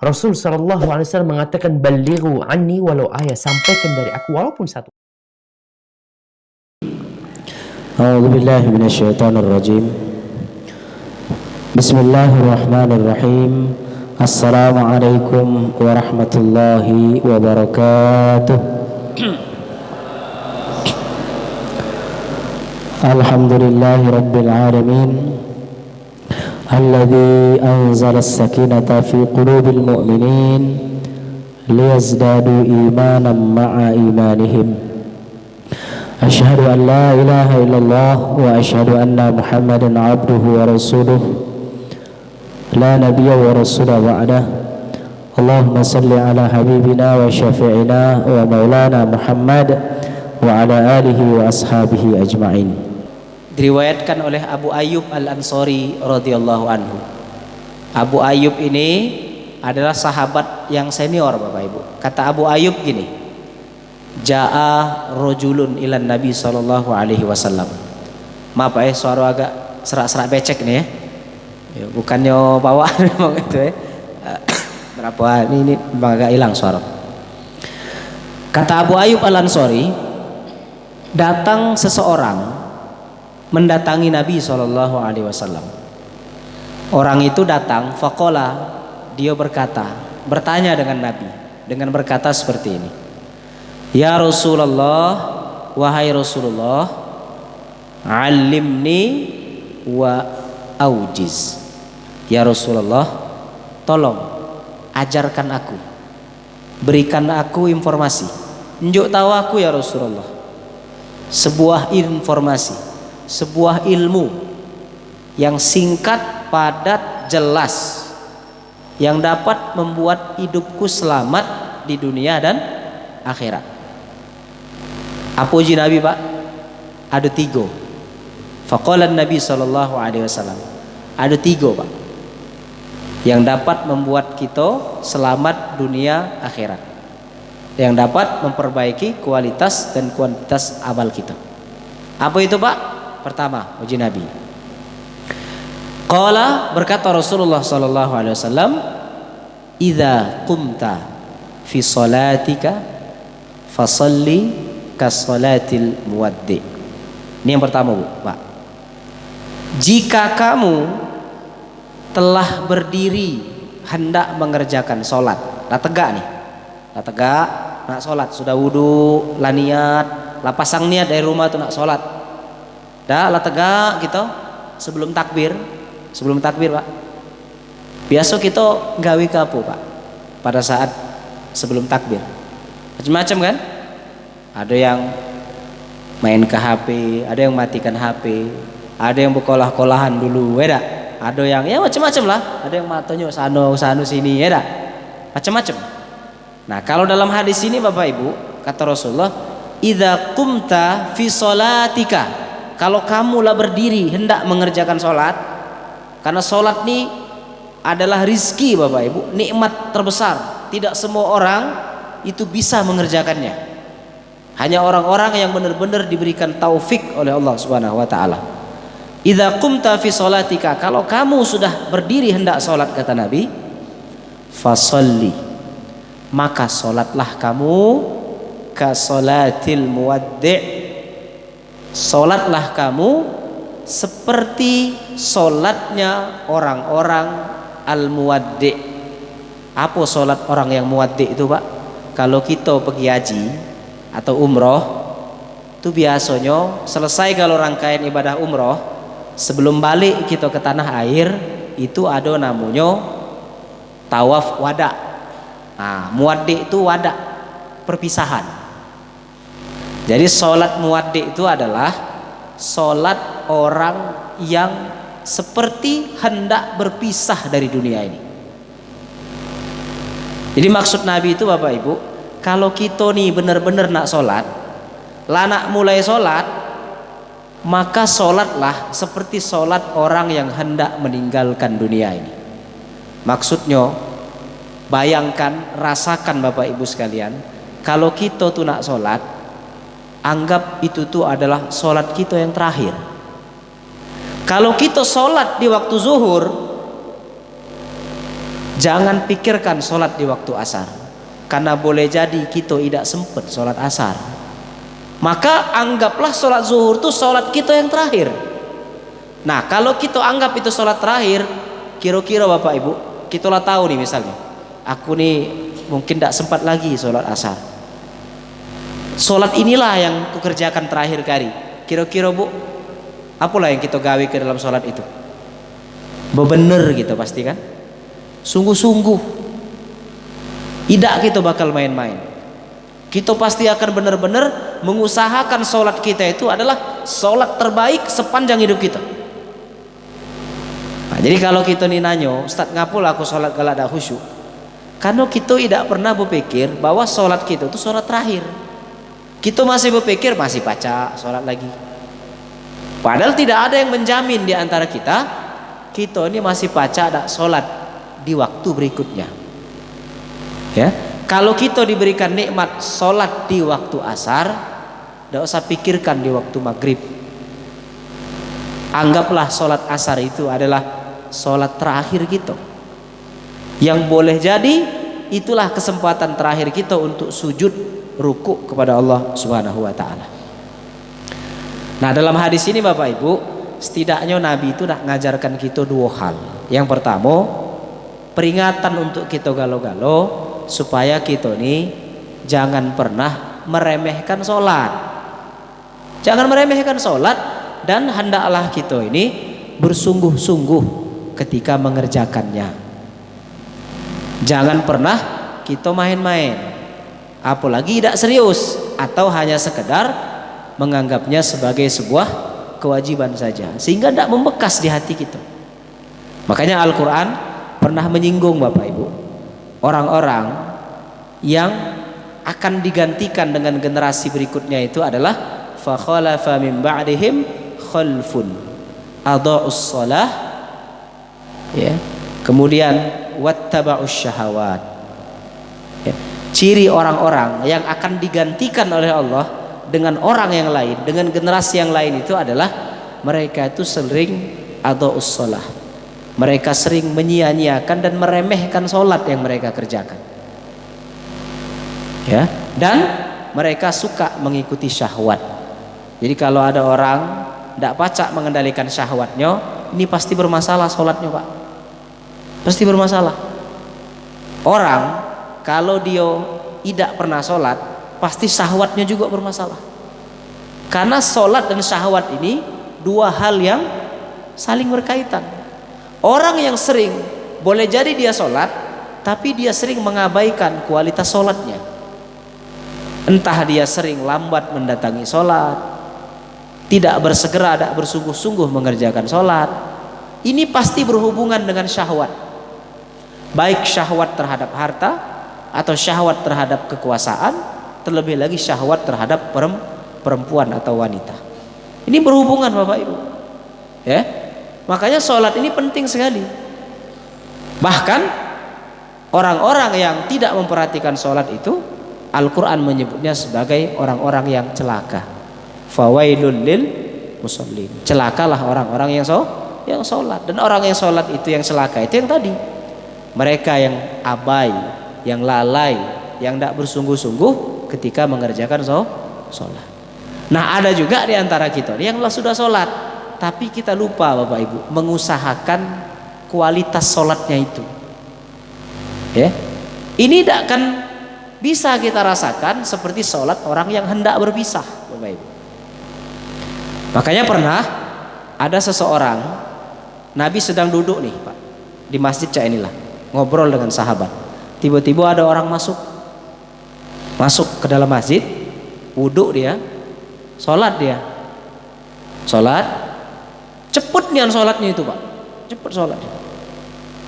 Rasul Shallallahu Alaihi Wasallam mengatakan, "Balighu anni walau ayat," sampaikan dari aku walaupun satu. A'udzubillahi minasyaitonirrajim. Bismillahirrahmanirrahim. Assalamualaikum warahmatullahi wabarakatuh. Alhamdulillahi rabbil alamin, alladzi anzala as-sakinata fi qulubil mu'minin liyazdadu imanan ma'a imanihim. Asyhadu an la ilaha illallah wa asyhadu anna Muhammadan abduhu wa rasuluh la nabiyya wa rasula ba'dah. Allahumma salli ala habibina wa syafi'ina wa maulana Muhammad wa ala alihi wa ashabihi ajma'in. Diriwayatkan oleh Abu Ayyub Al-Ansari radhiyallahu anhu. Abu Ayyub ini adalah sahabat yang senior, Bapak Ibu. Kata Abu Ayyub gini, Ja'a rojulun ilan Nabi sallallahu alaihi wasallam. Maaf suara agak serak-serak becek nih ya. Bukannya bawaan memang itu ya. Berapa ini agak hilang suara. Kata Abu Ayyub Al-Ansari, datang seseorang mendatangi Nabi sallallahu alaihi wasallam. Orang itu datang, faqala, dia bertanya dengan Nabi dengan berkata seperti ini. Ya Rasulullah, wahai Rasulullah, alimni wa aujiz. Ya Rasulullah, tolong ajarkan aku, berikan aku informasi, tunjuk tahu aku ya Rasulullah, sebuah informasi, sebuah ilmu yang singkat, padat, jelas, yang dapat membuat hidupku selamat di dunia dan akhirat. Apa uji Nabi, Pak? Ada 3. Faqala Nabi sallallahu alaihi wasallam, ada 3, Pak, yang dapat membuat kita selamat dunia akhirat, yang dapat memperbaiki kualitas dan kuantitas amal kita. Apa itu, Pak? Pertama, uji Nabi. Qala, berkata Rasulullah sallallahu alaihi wasallam, idza qumta fi salatika fasalli kasolatil muwaddi. Ini yang pertama, Bu, Pak. Jika kamu telah berdiri hendak mengerjakan sholat, lah tegak nih, lah tegak nak sholat, sudah wudu, lah niat, lah pasang niat dari rumah tuh nak sholat, dah lah tegak gitu sebelum takbir, Pak. Biasa kita gawe ke apa, Pak, pada saat sebelum takbir? Macam-macam kan? Ada yang main ke HP, ada yang matikan HP, ada yang berkolah-kolahan dulu, ya dah. Ada yang ya macam-macam lah, ada yang matanya sano sini, ya dah. Macam-macam. Nah, kalau dalam hadis ini Bapak Ibu, kata Rasulullah, idza qumta fi sholatika, kalau kamulah berdiri hendak mengerjakan sholat, karena sholat ini adalah rizki, Bapak Ibu, nikmat terbesar. Tidak semua orang itu bisa mengerjakannya. Hanya orang-orang yang benar-benar diberikan taufik oleh Allah Subhanahu wa taala. Idza qumta fi sholatika, kalau kamu sudah berdiri hendak salat, kata Nabi, fasalli, maka salatlah kamu ka salatil muwaddi', salatlah kamu seperti salatnya orang-orang al-muwaddi'. Apa salat orang yang muwaddi' itu, Pak? Kalau kita pergi haji atau umroh itu biasanya selesai kalau rangkaian ibadah umroh, sebelum balik kita ke tanah air itu ada namanya tawaf wada. Nah, muwaddi itu wada, perpisahan. Jadi sholat muwaddi itu adalah sholat orang yang seperti hendak berpisah dari dunia ini. Jadi maksud Nabi itu, Bapak Ibu, kalau kita nih benar-benar nak sholat, lah nak mulai sholat, maka sholatlah seperti sholat orang yang hendak meninggalkan dunia ini. Maksudnya, bayangkan, rasakan Bapak Ibu sekalian, kalau kita tuh nak sholat, anggap itu tuh adalah sholat kita yang terakhir. Kalau kita sholat di waktu zuhur, Jangan pikirkan sholat di waktu asar, karena boleh jadi kita tidak sempat sholat asar. Maka anggaplah sholat zuhur itu sholat kita yang terakhir. Nah kalau kita anggap itu sholat terakhir, kira-kira Bapak Ibu, kita lah tahu nih misalnya, aku nih mungkin tidak sempat lagi sholat asar. Sholat inilah yang kukerjakan terakhir kali. Kira-kira Bu, apalah yang kita gawe ke dalam sholat itu? Bebener gitu pasti kan? Sungguh-sungguh. Tidak kita bakal main-main. Kita pasti akan benar-benar mengusahakan sholat kita itu adalah sholat terbaik sepanjang hidup kita. Nah, jadi kalau kita nih nanyo, Ustaz ngapul aku sholat kalau ada khusyuk? Karena kita tidak pernah berpikir bahwa sholat kita itu sholat terakhir. Kita masih berpikir masih baca sholat lagi. Padahal tidak ada yang menjamin di antara kita ini masih baca ada sholat di waktu berikutnya. Ya, kalau kita diberikan nikmat sholat di waktu asar, tidak usah pikirkan di waktu maghrib. Anggaplah sholat asar itu adalah sholat terakhir kita. Yang boleh jadi itulah kesempatan terakhir kita untuk sujud ruku kepada Allah Subhanahu wa taala. Nah, dalam hadis ini Bapak Ibu, setidaknya Nabi itu nak ngajarkan kita dua hal. Yang pertama, peringatan untuk kita galau-galau supaya kita nih jangan pernah meremehkan sholat. Jangan meremehkan sholat, dan hendaklah kita ini bersungguh-sungguh ketika mengerjakannya. Jangan pernah kita main-main, apalagi tidak serius atau hanya sekedar menganggapnya sebagai sebuah kewajiban saja, sehingga tidak membekas di hati kita. Makanya Al-Quran pernah menyinggung Bapak Ibu, orang-orang yang akan digantikan dengan generasi berikutnya itu adalah fa khalafa min ba'dihim khalfun adha'us shalah, ya, kemudian wattaba'us syahawat. Ya, ciri orang-orang yang akan digantikan oleh Allah dengan orang yang lain, dengan generasi yang lain itu adalah mereka itu sering adha'us shalah. Mereka sering menyia-nyiakan dan meremehkan sholat yang mereka kerjakan. Ya, dan mereka suka mengikuti syahwat. Jadi kalau ada orang tidak pacak mengendalikan syahwatnya, ini pasti bermasalah sholatnya Pak. Pasti bermasalah. Orang kalau dia tidak pernah sholat, pasti syahwatnya juga bermasalah. Karena sholat dan syahwat ini dua hal yang saling berkaitan. Orang yang sering, boleh jadi dia sholat, tapi dia sering mengabaikan kualitas sholatnya. Entah dia sering lambat mendatangi sholat, tidak bersegera, tidak bersungguh-sungguh mengerjakan sholat. Ini pasti berhubungan dengan syahwat, baik syahwat terhadap harta atau syahwat terhadap kekuasaan, terlebih lagi syahwat terhadap perempuan atau wanita. Ini berhubungan Bapak Ibu, ya. Makanya sholat ini penting sekali. Bahkan orang-orang yang tidak memperhatikan sholat itu, Al-Quran menyebutnya sebagai orang-orang yang celaka. Fawailul lil musallin. Celakalah orang-orang yang sholat. Dan orang yang sholat itu yang celaka itu yang tadi, mereka yang abai, yang lalai, yang tidak bersungguh-sungguh ketika mengerjakan sholat. Nah, ada juga di antara kita yang sudah sholat, tapi kita lupa Bapak Ibu mengusahakan kualitas sholatnya itu. Ya, ini tidak akan bisa kita rasakan seperti sholat orang yang hendak berpisah Bapak Ibu. Makanya pernah ada seseorang, Nabi sedang duduk nih Pak di masjid cak inilah, ngobrol dengan sahabat. Tiba-tiba ada orang masuk ke dalam masjid, wudhu dia, sholat dia, sholat. Cepet nih sholatnya itu Pak, cepet sholatnya.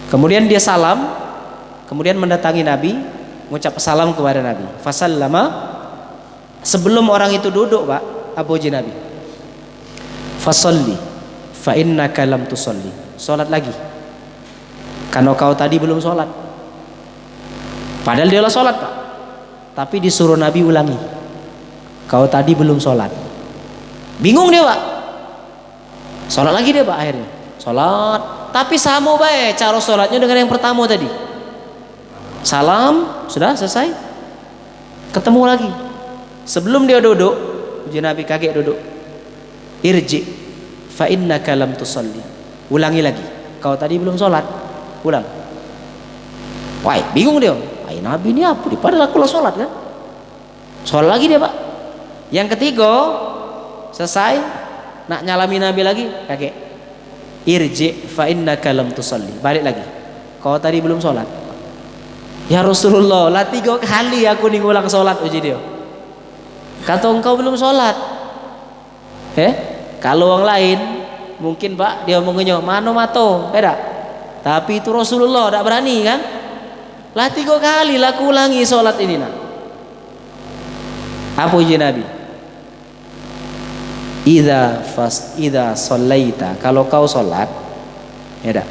Kemudian dia salam, kemudian mendatangi Nabi, mengucap salam kepada Nabi. Fasallama, sebelum orang itu duduk Pak, apa uji Nabi? Fasalli, fa innaka lam tusalli. Sholat lagi, karena kau tadi belum sholat. Padahal dia lah sholat Pak, tapi disuruh Nabi ulangi. Kau tadi belum sholat. Bingung dia Pak. Sholat lagi dia Pak akhirnya. Sholat, tapi sama baik cara sholatnya dengan yang pertama tadi. salam, sudah selesai, ketemu lagi. Sebelum dia duduk, uji Nabi kaget duduk. Irji fa innaka lam tusalli. Ulangi lagi. Kau tadi belum sholat. Ulang. Wah, bingung dia. Wah, Nabi ini apa? Padahal aku lah sholat kan. Sholat lagi dia, Pak. Yang ketiga, selesai, nak nyalami Nabi lagi, kaget. Irji fa innaka lam tusalli. Balik lagi. Kau tadi belum sholat. Ya Rasulullah, lah 3 kali aku nih ngulang sholat, uji dia. Kata engkau belum sholat. Kalau orang lain mungkin Pak dia mengenyok mano mato, beda. Tapi itu Rasulullah tidak berani kan? Lah 3 kali lah aku ulangi sholat ini nak. Apa uji Nabi? Idza shallaita, kalau kau sholat, ya dak,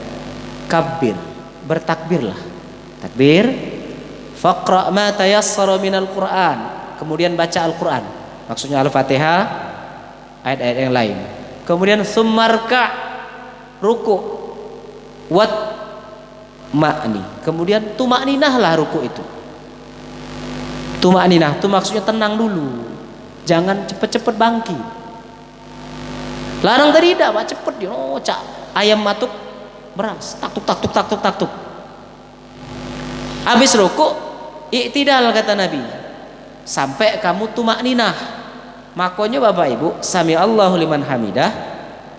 kabbir, bertakbirlah. Takbir, faqra ma tayassara minal Qur'an, kemudian baca Al-Qur'an. Maksudnya Al-Fatihah, ayat-ayat yang lain. Kemudian summarka, ruku, wat ma'ni. Kemudian tumakninahlah ruku itu. Tumakninah itu maksudnya tenang dulu. Jangan cepet-cepet bangkit. Larang tadi tidak, Pak, cepet dia. Oh, cak ayam matuk beras, taktuk. Habis ruku, i'tidal kata Nabi. Sampai kamu tumakninah. Makanya Bapak Ibu, sami Allahu liman hamidah,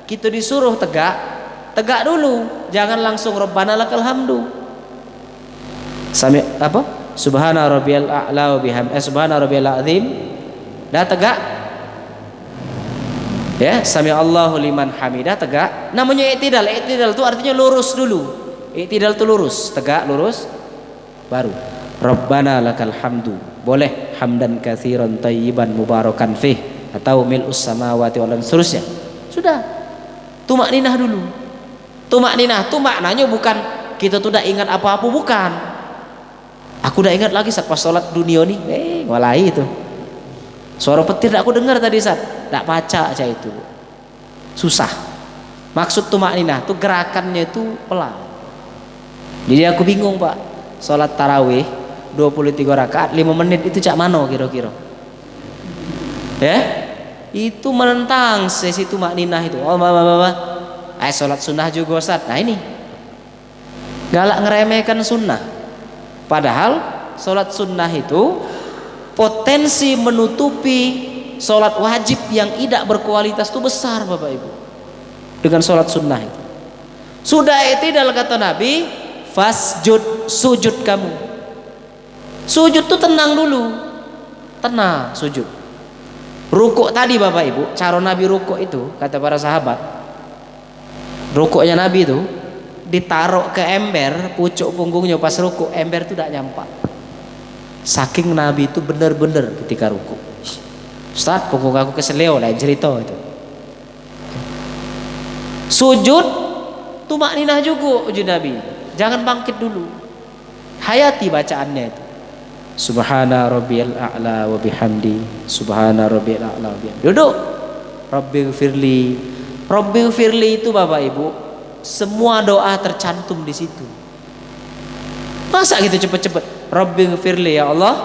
kita disuruh tegak dulu, jangan langsung Rabbana lakal hamdu. Sami apa? Subhana rabbiyal a'la wa bihamdihi, subhana rabbiyal azim. Dah tegak. Ya, sami Allahu liman hamidah, tegak. Namanya i'tidal. I'tidal itu artinya lurus dulu. I'tidal itu lurus, tegak, lurus. Baru Rabbana lakal hamdu, boleh hamdan katsiran thayyiban mubarakan fih atau mil'us samawati wal ardh, seterusnya. Sudah, tumakninah dulu. Tumakninah itu maknanya bukan kita tuh udah ingat apa-apa, bukan. Aku udah ingat lagi saat pas sholat dunia nih, walai itu suara petir aku dengar tadi saat tak baca aja itu susah. Maksud tumakninah itu gerakannya itu pelan. Jadi aku bingung, Pak. Sholat tarawih 23 rakaat 5 menit itu cak mano kira-kira? Ya? Itu menentang sesi tumakninah itu. Oh, sholat sunnah juga Ustaz. Nah ini galak ngeremehkan sunnah. Padahal sholat sunnah itu potensi menutupi sholat wajib yang tidak berkualitas itu besar, Bapak Ibu. Dengan sholat sunnah itu. Sudah i'tidal kata Nabi, fasjud, sujud kamu. Sujud tuh tenang dulu. Tenang, sujud. Rukuk tadi Bapak Ibu, cara Nabi rukuk itu kata para sahabat. Rukuknya Nabi itu ditaruh ke ember, pucuk punggungnya pas rukuk, ember itu tidak nyampak. Saking Nabi itu benar-benar ketika rukuk. Ustaz, punggung aku keseleo lah cerita itu. Sujud tumakninah juga uji Nabi. Jangan bangkit dulu. Hayati bacaannya itu. Subhana rabbiyal a'la wa bihamdi. Subhana rabbiyal a'la wa bihamdi. Duduk. Rabbighfirli. Rabbighfirli itu Bapak Ibu, semua doa tercantum di situ. Masa gitu cepet-cepet? Rabbighfirli, ya Allah,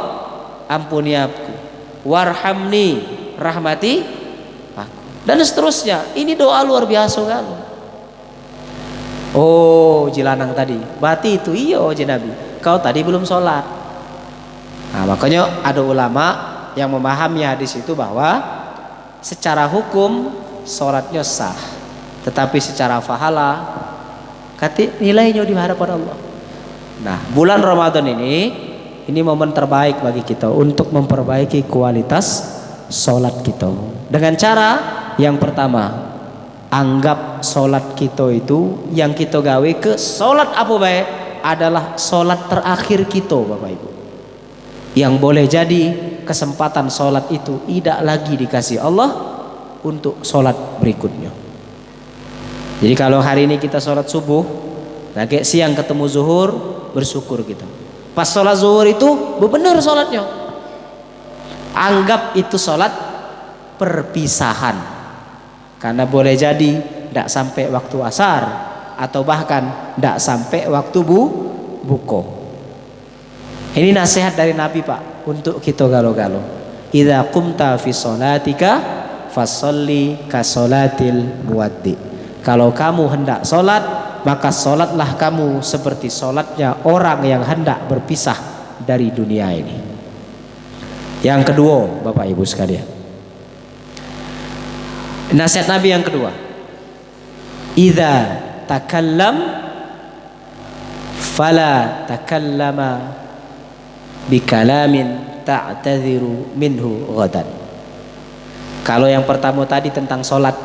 ampuni aku. Warhamni, rahmati aku. Dan seterusnya. Ini doa luar biasa kali. Oh, jilanang tadi. Berarti itu iya Nabi. Kau tadi belum sholat. Nah, makanya ada ulama yang memahami hadis itu bahwa secara hukum sholatnya sah, tetapi secara pahala nilainya di hadapan Allah. Nah, bulan Ramadan ini momen terbaik bagi kita untuk memperbaiki kualitas sholat kita. Dengan cara yang pertama, anggap sholat kita itu yang kita gawe ke sholat apa baik adalah sholat terakhir kita Bapak Ibu. Yang boleh jadi kesempatan sholat itu tidak lagi dikasih Allah untuk sholat berikutnya. Jadi kalau hari ini kita sholat subuh, lagi siang ketemu zuhur, bersyukur kita. Pas sholat zuhur itu benar sholatnya. Anggap itu sholat perpisahan. Karena boleh jadi tidak sampai waktu asar atau bahkan tidak sampai waktu buko. Ini nasihat dari Nabi Pak untuk kita galo-galo. Idza qumta fi sholatika fasholli ka sholatil muwaddi. Kalau kamu hendak sholat, maka sholatlah kamu seperti sholatnya orang yang hendak berpisah dari dunia ini. Yang kedua, Bapak Ibu sekalian, nasihat Nabi yang kedua, idza takallam fala takallama bikalamin ta'tadhiru minhu ghadan. Kalau yang pertama tadi tentang sholat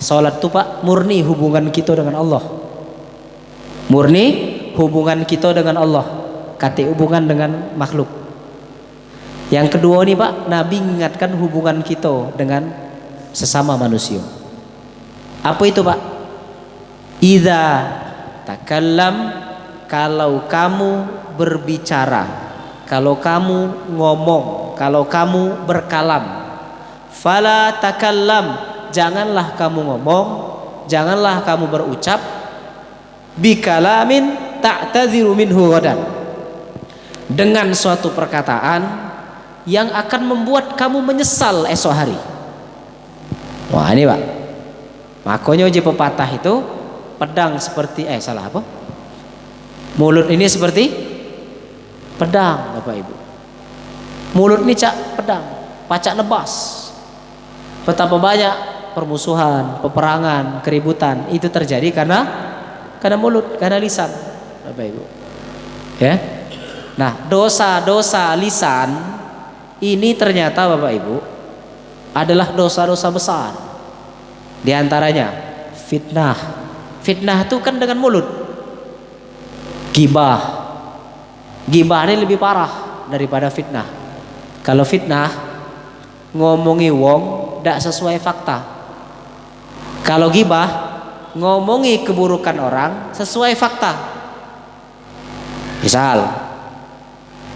itu Pak murni hubungan kita dengan Allah, murni hubungan kita dengan Allah, kata hubungan dengan makhluk. Yang kedua nih Pak, Nabi mengingatkan hubungan kita dengan sesama manusia. Apa itu Pak? Idza takallam, kalau kamu berbicara, kalau kamu ngomong, kalau kamu berkalam. Fala takallam, janganlah kamu ngomong, janganlah kamu berucap bikalamin ta'tadhiru minhu ghadan, dengan suatu perkataan yang akan membuat kamu menyesal esok hari. Wah ini Pak, makanya uji pepatah itu pedang seperti salah apa? Mulut ini seperti pedang, Bapak Ibu. Mulut ini cak pedang, pacak nebas. Betapa banyak permusuhan, peperangan, keributan itu terjadi karena mulut, karena lisan, Bapak Ibu. Ya. Nah, dosa-dosa lisan ini ternyata Bapak Ibu adalah dosa-dosa besar. Di antaranya fitnah. Fitnah itu kan dengan mulut. Gibah. Gibah ini lebih parah daripada fitnah. Kalau fitnah ngomongi wong tidak sesuai fakta. Kalau gibah ngomongi keburukan orang sesuai fakta. Misal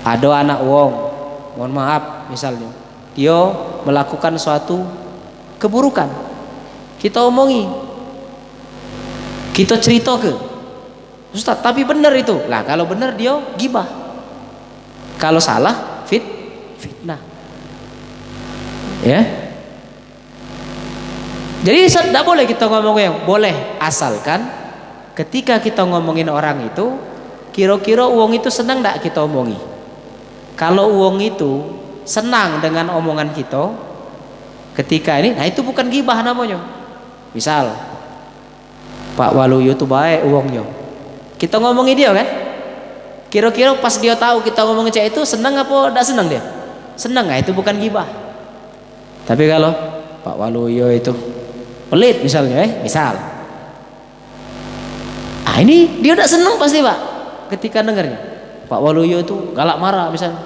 ada anak wong, mohon maaf misalnya, dia melakukan suatu keburukan, kita omongi, kita cerita ke Ustaz, tapi benar itu lah. Kalau benar dia gibah, kalau salah fitnah. Ya, jadi tidak boleh kita ngomongin yang boleh, asalkan ketika kita ngomongin orang itu kira-kira uang itu senang tidak kita omongi. Kalau uang itu senang dengan omongan kita ketika ini, nah itu bukan gibah namanya. Misal Pak Waluyo itu baik uangnya, kita ngomongin dia kan, kira-kira pas dia tahu kita ngomongin cewek itu senang apa tidak senang dia? Senang, nah itu bukan gibah. Tapi kalau Pak Waluyo itu pelit misalnya, misal, ini dia tidak senang pasti Pak ketika dengarnya. Pak Waluyo itu galak marah misalnya,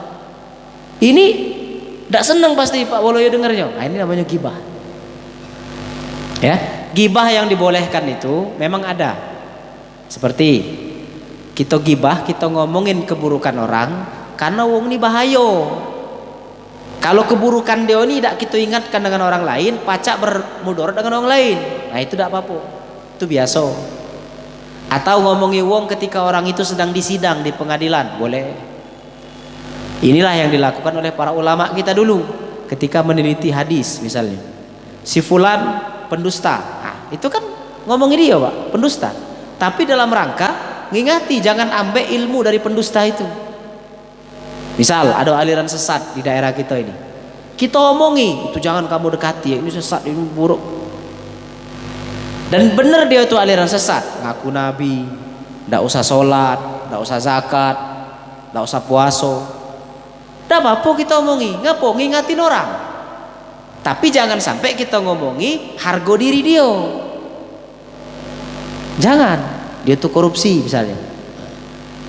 ini tidak senang pasti Pak Waluyo dengarnya. Nah ini namanya gibah. Ya, gibah yang dibolehkan itu memang ada. Seperti kita gibah, kita ngomongin keburukan orang karena wong ini bahaya. Kalau keburukan dia ini tidak kita ingatkan dengan orang lain, pacak bermudarat dengan orang lain. Nah itu tidak apa-apa, itu biasa. Atau ngomongi wong ketika orang itu sedang disidang di pengadilan, boleh. Inilah yang dilakukan oleh para ulama kita dulu ketika meneliti hadis misalnya. Si fulan pendusta, nah, itu kan ngomongin dia Pak, pendusta. Tapi dalam rangka ngingati jangan ambil ilmu dari pendusta itu. Misal ada aliran sesat di daerah kita ini, kita omongi itu jangan kamu dekati, ini sesat, ini buruk. Dan benar dia itu aliran sesat, ngaku nabi, tidak usah sholat, tidak usah zakat, tidak usah puasa, tidak apa-apa kita omongi, ngapo ngingatin orang. Tapi jangan sampai kita ngomongi harga diri dia. Jangan, dia tuh korupsi misalnya.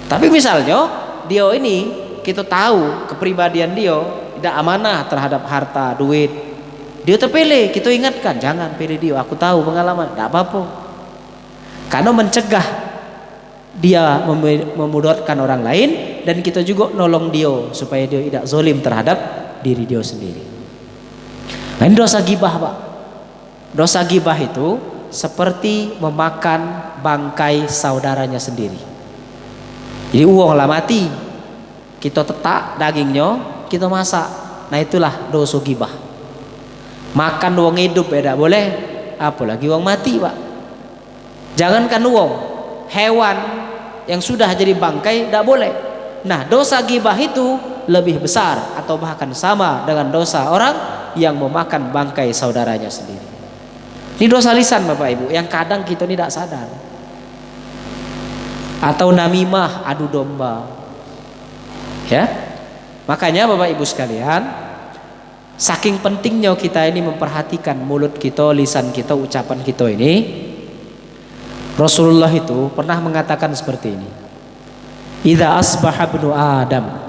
Tapi misalnya dia ini kita tahu kepribadian dia tidak amanah terhadap harta, duit, dia terpilih, kita ingatkan jangan pilih dia, aku tahu pengalaman, tidak apa-apa. Karena mencegah dia memudaratkan orang lain, dan kita juga nolong dia supaya dia tidak zalim terhadap diri dia sendiri. Nah, ini dosa gibah Pak. Dosa gibah itu seperti memakan bangkai saudaranya sendiri. Jadi uang lah mati, kita tetak dagingnya, kita masak. Nah itulah dosa gibah. Makan wong hidup tidak boleh, apalagi wong mati Pak. Jangankan wong, hewan yang sudah jadi bangkai tidak boleh. Nah dosa gibah itu lebih besar atau bahkan sama dengan dosa orang yang memakan bangkai saudaranya sendiri. Ini dosa lisan Bapak Ibu yang kadang kita tidak sadar. Atau namimah, adu domba. Ya. Makanya Bapak Ibu sekalian, saking pentingnya kita ini memperhatikan mulut kita, lisan kita, ucapan kita ini. Rasulullah itu pernah mengatakan seperti ini. Idza asbaha ibnu Adam.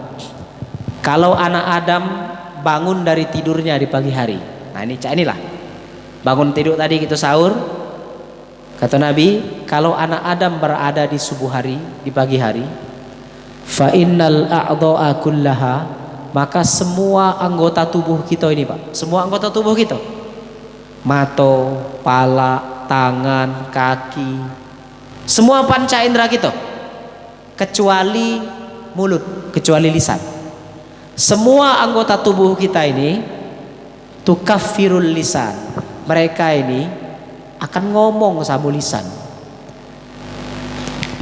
Kalau anak Adam bangun dari tidurnya di pagi hari. Nah inilah. Bangun tidur tadi kita sahur. Kata Nabi, kalau anak Adam berada di subuh hari, di pagi hari, fa innal a'dha'a kullaha, maka semua anggota tubuh kita ini Pak, semua anggota tubuh kita, mata, pala, tangan, kaki, semua panca indera kita, kecuali mulut, kecuali lisan. Semua anggota tubuh kita ini tukaffirul lisan. Mereka ini akan ngomong sama lisan.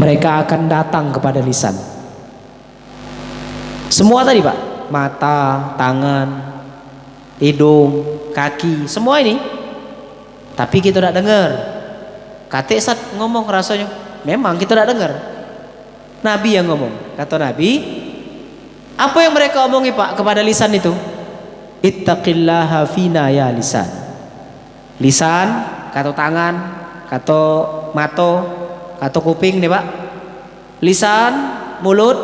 Mereka akan datang kepada lisan. Semua tadi Pak, mata, tangan, hidung, kaki, semua ini. Tapi kita tidak dengar. Kate saat ngomong rasanya, memang kita tidak dengar. Nabi yang ngomong. Kata Nabi, apa yang mereka omongi Pak kepada lisan itu? Ittaqillaha fina ya lisan. Lisan, kata tangan, kata mata, kata kuping nih Pak. Lisan, mulut,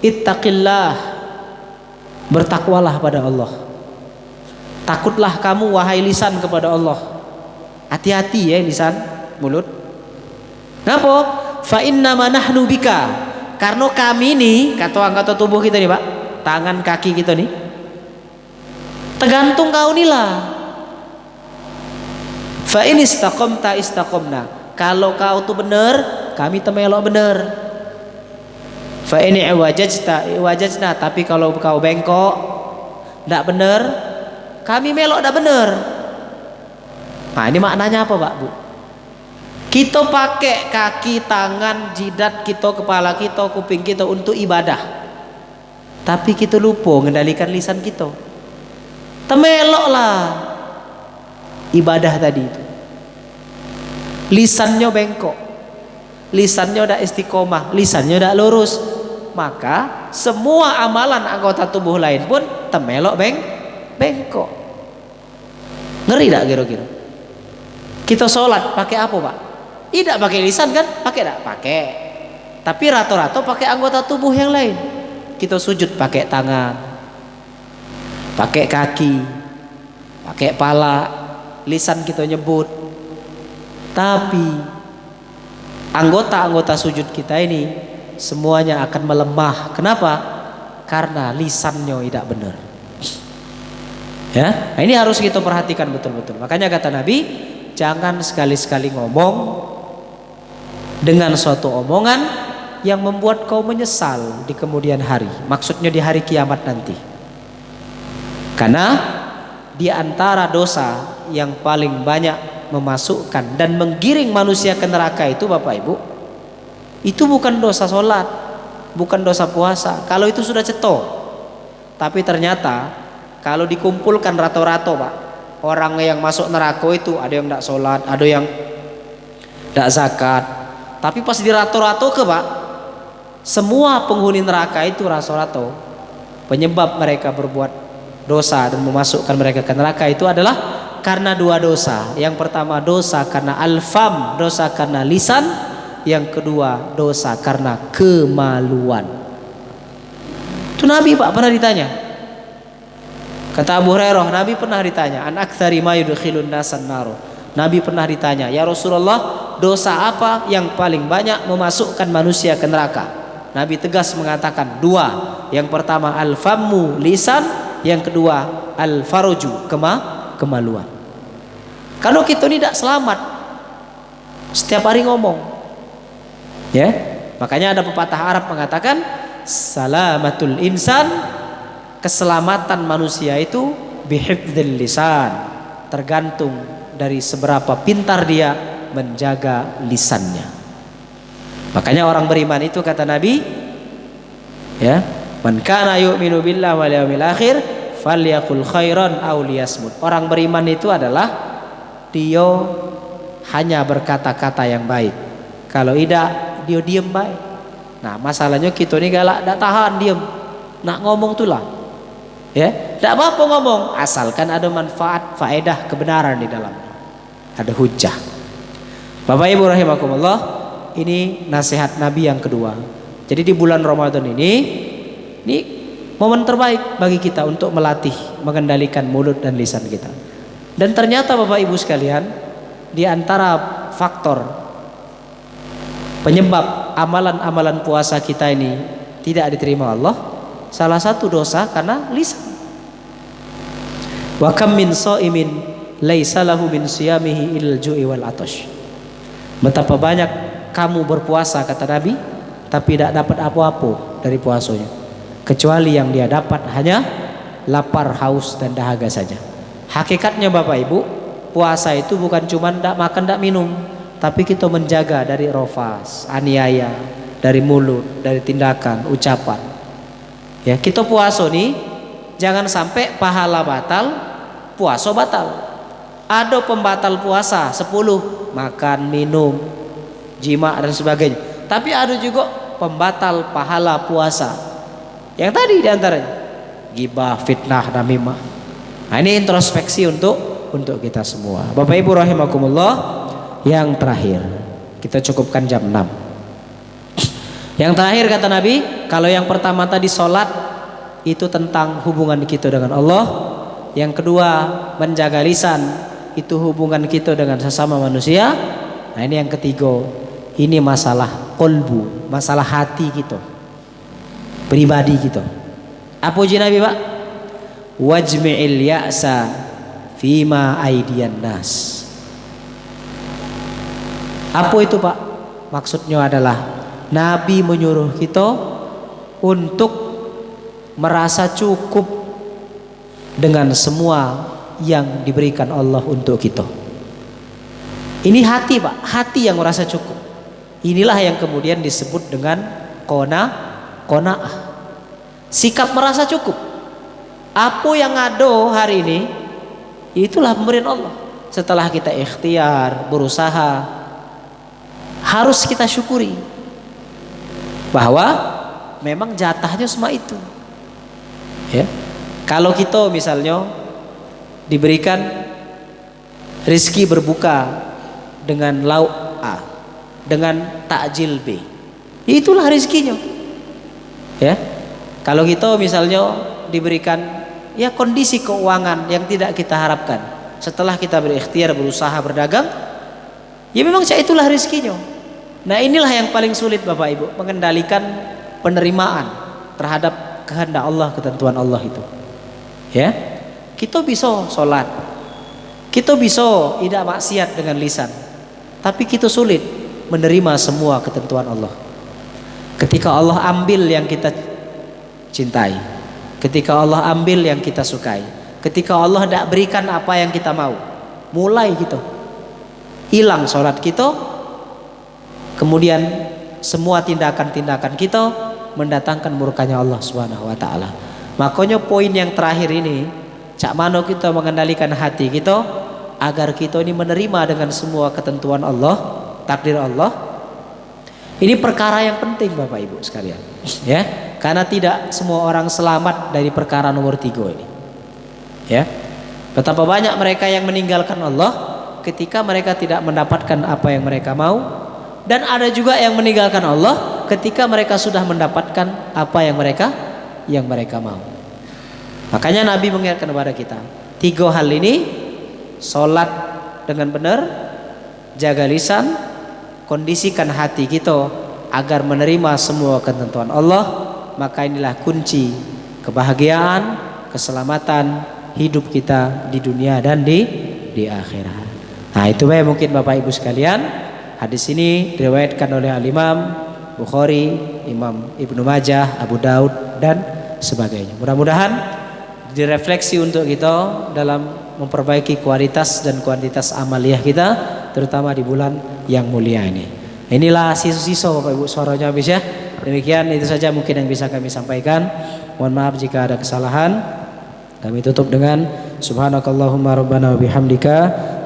ittaqillah, bertakwalah pada Allah. Takutlah kamu wahai lisan kepada Allah. Hati-hati ya lisan, mulut. Kenapa? Fa innama nahnu bika. Karena kami nih, kata anggota tubuh kita nih Pak, tangan kaki kita nih, tergantung kau nih lah. Fa in istaqamta istaqamna. Kalau kau tuh benar, kami temelok benar. Fa in iwajajna, tapi kalau kau bengkok, ndak benar, kami melok ndak benar. Nah, ini maknanya apa, Pak, Bu? Kita pakai kaki, tangan, jidat kita, kepala kita, kuping kita untuk ibadah. Tapi kita lupa mengendalikan lisan kita. Temeloklah ibadah tadi itu. Lisannya bengkok, lisannya udah istiqomah, lisannya udah lurus, maka semua amalan anggota tubuh lain pun temelok bengkok. Ngeri tak kira-kira? Kita sholat pakai apa Pak? Tidak pakai lisan kan? Pakai tak? Pakai. Tapi rata-rata pakai anggota tubuh yang lain. Kita sujud pakai tangan, pakai kaki, pakai pala, lisan kita nyebut. Tapi anggota-anggota sujud kita ini semuanya akan melemah. Kenapa? Karena lisannya tidak benar. Ya, nah ini harus kita perhatikan betul-betul. Makanya kata Nabi, jangan sekali-sekali ngomong dengan suatu omongan yang membuat kau menyesal di kemudian hari. Maksudnya di hari kiamat nanti. Karena di antara dosa yang paling banyak memasukkan dan menggiring manusia ke neraka itu Bapak Ibu, itu bukan dosa sholat, bukan dosa puasa. Kalau itu sudah ceto. Tapi ternyata kalau dikumpulkan rata-rata Pak, orang yang masuk neraka itu ada yang tidak sholat, ada yang tidak zakat. Tapi pas di rata-rata ke Pak, semua penghuni neraka itu rata-rata penyebab mereka berbuat dosa dan memasukkan mereka ke neraka itu adalah karena dua dosa. Yang pertama dosa karena al-fam, dosa karena lisan. Yang kedua dosa karena kemaluan. Itu Nabi Pak pernah ditanya. Kata Abu Hurairah, Nabi pernah ditanya, an aktsari ma yudkhilun nasan nar. Nabi pernah ditanya, ya Rasulullah, dosa apa yang paling banyak memasukkan manusia ke neraka? Nabi tegas mengatakan dua. Yang pertama al-fammu, lisan. Yang kedua al-faruju, kemaluan. Kalau kita tidak selamat, setiap hari ngomong, ya. Makanya ada pepatah Arab mengatakan, salamatul insan, keselamatan manusia itu bihifdzil lisan, tergantung dari seberapa pintar dia menjaga lisannya. Makanya orang beriman itu kata Nabi, ya, man kana yu'minu billahi wal yawmil akhir falyaqul khairan aw liyasmut. Orang beriman itu adalah dia hanya berkata-kata yang baik. Kalau tidak, dia diam baik. Nah, masalahnya kita ini galak, tidak tahan diam. Nak ngomong tuh lah. Ya, tidak apa-apa ngomong, asalkan ada manfaat, faedah, kebenaran di dalamnya. Ada hujah. Bapak Ibu rahimakumullah, ini nasihat Nabi yang kedua. Jadi di bulan Ramadan ini momen terbaik bagi kita untuk melatih mengendalikan mulut dan lisan kita. Dan ternyata Bapak Ibu sekalian, di antara faktor penyebab amalan-amalan puasa kita ini tidak diterima Allah, salah satu dosa karena lisan. Wa kam min shaimin laisa lahu min siyamihi illal ju'i wal atash. Betapa banyak kamu berpuasa kata Nabi, tapi tidak dapat apa-apa dari puasanya, kecuali yang dia dapat hanya lapar, haus dan dahaga saja. Hakikatnya Bapak Ibu, puasa itu bukan cuma tidak makan, tidak minum, tapi kita menjaga dari rofas, aniaya, dari mulut, dari tindakan, ucapan. Ya, kita puasa nih jangan sampai pahala batal, puasa batal. Ada pembatal puasa 10, makan, minum, jima dan sebagainya. Tapi ada juga pembatal pahala puasa. Yang tadi diantaranya gibah, fitnah, namimah. Nah, ini introspeksi untuk kita semua. Bapak Ibu rahimakumullah, yang terakhir kita cukupkan jam 6. Yang terakhir kata Nabi, kalau yang pertama tadi sholat itu tentang hubungan kita dengan Allah. Yang kedua menjaga lisan, itu hubungan kita dengan sesama manusia. Nah, ini yang ketiga, ini masalah kolbu, masalah hati kita, pribadi kita. Apa uji Nabi Pak? Wajmi'il ya'sa fima aidian nas. Apa itu Pak? Maksudnya adalah Nabi menyuruh kita untuk merasa cukup dengan semua yang diberikan Allah untuk kita. Ini hati Pak, hati yang merasa cukup. Inilah yang kemudian disebut dengan qanaah. Sikap merasa cukup. Apa yang ada hari ini, itulah pemberian Allah. Setelah kita ikhtiar, berusaha, harus kita syukuri bahwa memang jatahnya semua itu. Ya. Kalau kita misalnya diberikan rezeki berbuka dengan lauk A, dengan takjil B, itulah rezekinya. Ya. Kalau kita misalnya diberikan ya kondisi keuangan yang tidak kita harapkan, setelah kita berikhtiar, berusaha, berdagang, ya memang itulah rezekinya. Nah, inilah yang paling sulit Bapak Ibu, mengendalikan penerimaan terhadap kehendak Allah, ketentuan Allah itu. Ya, kita bisa sholat, kita bisa tidak maksiat dengan lisan, tapi kita sulit menerima semua ketentuan Allah. Ketika Allah ambil yang kita cintai, ketika Allah ambil yang kita sukai, ketika Allah tidak berikan apa yang kita mau, mulai gitu hilang sholat kita, kemudian semua tindakan-tindakan kita mendatangkan murkanya Allah Subhanahu wa taala. Makanya poin yang terakhir ini, cak mano kita mengendalikan hati kita agar kita ini menerima dengan semua ketentuan Allah, takdir Allah. Ini perkara yang penting Bapak Ibu sekalian, ya, karena tidak semua orang selamat dari perkara nomor 3 ini. Ya, betapa banyak mereka yang meninggalkan Allah ketika mereka tidak mendapatkan apa yang mereka mau, dan ada juga yang meninggalkan Allah ketika mereka sudah mendapatkan apa yang mereka mau. Makanya Nabi mengingatkan kepada kita 3 hal ini: sholat dengan benar, jaga lisan, kondisikan hati kita agar menerima semua ketentuan Allah. Maka inilah kunci kebahagiaan, keselamatan hidup kita di dunia dan di akhirat. Nah, itu mungkin Bapak Ibu sekalian, hadis ini diriwayatkan oleh Al-Imam Bukhari Imam Ibnu Majah, Abu Daud dan sebagainya. Mudah-mudahan direfleksi untuk kita dalam memperbaiki kualitas dan kuantitas amaliyah kita, terutama di bulan yang mulia ini. Inilah sisa-sisa Bapak Ibu suaranya habis ya. Demikian itu saja mungkin yang bisa kami sampaikan. Mohon maaf jika ada kesalahan. Kami tutup dengan subhanakallahumma rabbana wa bihamdika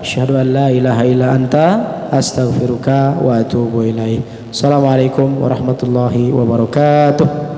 asyhadu an la ilaha illa anta astaghfiruka wa atubu ilaik. Assalamualaikum warahmatullahi wabarakatuh.